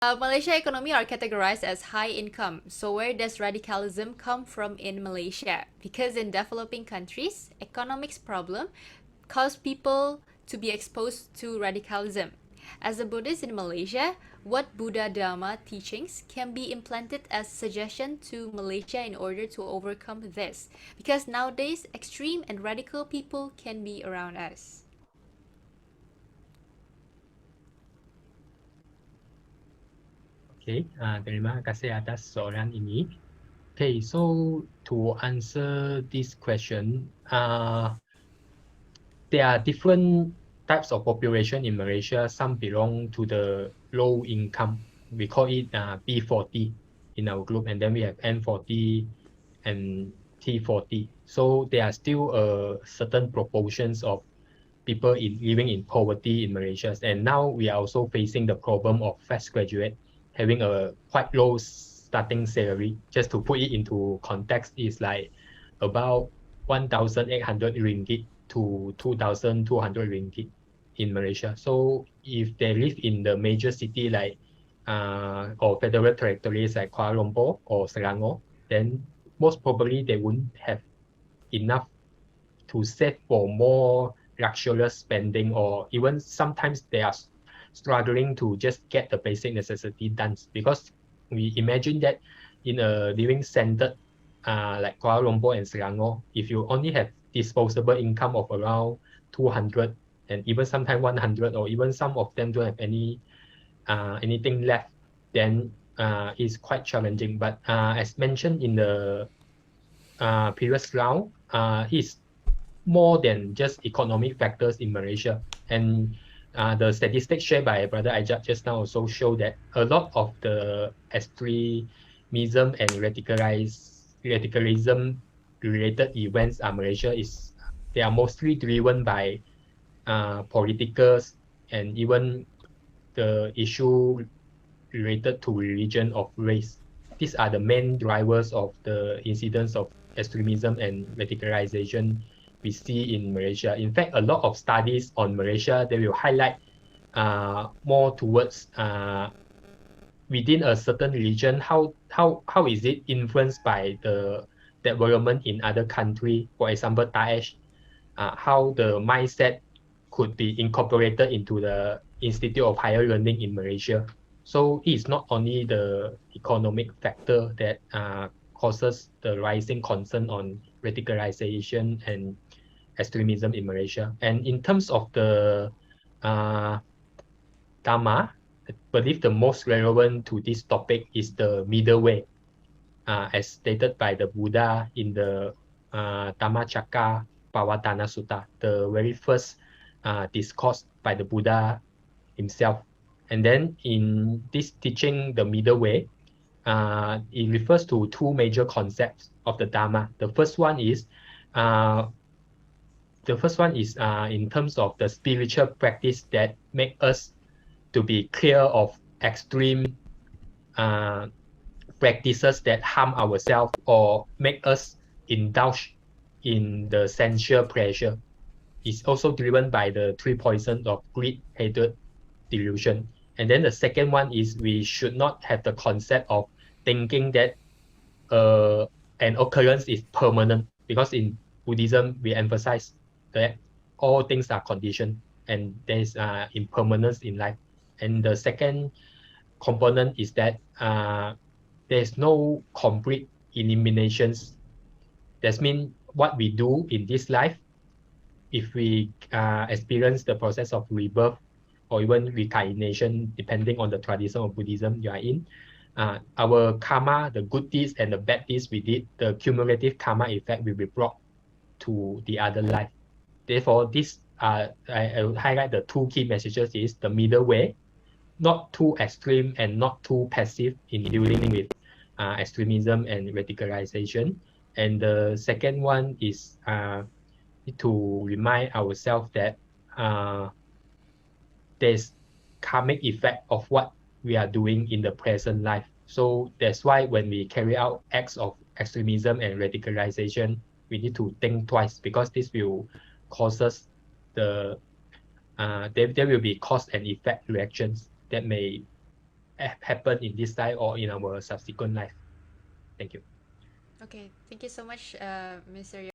Malaysia economy are categorized as high income. So where does radicalism come from in Malaysia? Because in developing countries, economics problem cause people to be exposed to radicalism. As a Buddhist in Malaysia, what Buddha Dharma teachings can be implanted as suggestion to Malaysia in order to overcome this? Because nowadays, extreme and radical people can be around us. Okay, terima kasih atas soalan ini. Okay, so to answer this question, there are different types of population in Malaysia. Some belong to the low income. We call it B40 in our group, and then we have N40 and T40. So there are still certain proportions of people living in poverty in Malaysia. And now we are also facing the problem of fresh graduate having a quite low starting salary. Just to put it into context, is like about 1,800 ringgit to 2,200 ringgit in Malaysia. So if they live in the major city like or federal territories like Kuala Lumpur or Selangor, then most probably they wouldn't have enough to save for more luxurious spending, or even sometimes they are struggling to just get the basic necessity done, because we imagine that in a living center like Kuala Lumpur and Selangor, if you only have disposable income of around 200 and even sometimes 100, or even some of them don't have anything left, then it's quite challenging. But as mentioned in the previous round, it's more than just economic factors in Malaysia. And the statistics shared by Brother Ajaran just now also show that a lot of the extremism and radicalism related events in Malaysia they are mostly driven by politicals and even the issue related to religion of race. These are the main drivers of the incidents of extremism and radicalization we see in Malaysia. In fact, a lot of studies on Malaysia, they will highlight more towards within a certain religion, how is it influenced by the development in other country. For example, Daesh, how the mindset could be incorporated into the Institute of Higher Learning in Malaysia. So it's not only the economic factor that causes the rising concern on radicalization and extremism in Malaysia. And in terms of the Dharma, I believe the most relevant to this topic is the middle way, as stated by the Buddha in the Dhammacakka Pavattana Sutta, the very first discourse by the Buddha himself. And then in this teaching, the middle way, it refers to two major concepts of the Dharma. The first one is in terms of the spiritual practice that make us to be clear of extreme practices that harm ourselves or make us indulge in the sensual pleasure. It's also driven by the three poisons of greed, hatred, delusion. And then the second one is we should not have the concept of thinking that an occurrence is permanent, because in Buddhism we emphasize that all things are conditioned and there is impermanence in life. And the second component is that there is no complete eliminations. That means what we do in this life, if we experience the process of rebirth or even reincarnation, depending on the tradition of Buddhism you are in, our karma, the good deeds and the bad deeds we did, the cumulative karma effect will be brought to the other life. Therefore, this I will highlight the two key messages is the middle way, not too extreme and not too passive in dealing with extremism and radicalization. And the second one is to remind ourselves that there's karmic effect of what we are doing in the present life. So that's why when we carry out acts of extremism and radicalization, we need to think twice, because this will causes there will be cause and effect reactions that may happen in this life or in our subsequent life. Thank you. Okay, thank you so much, Mr.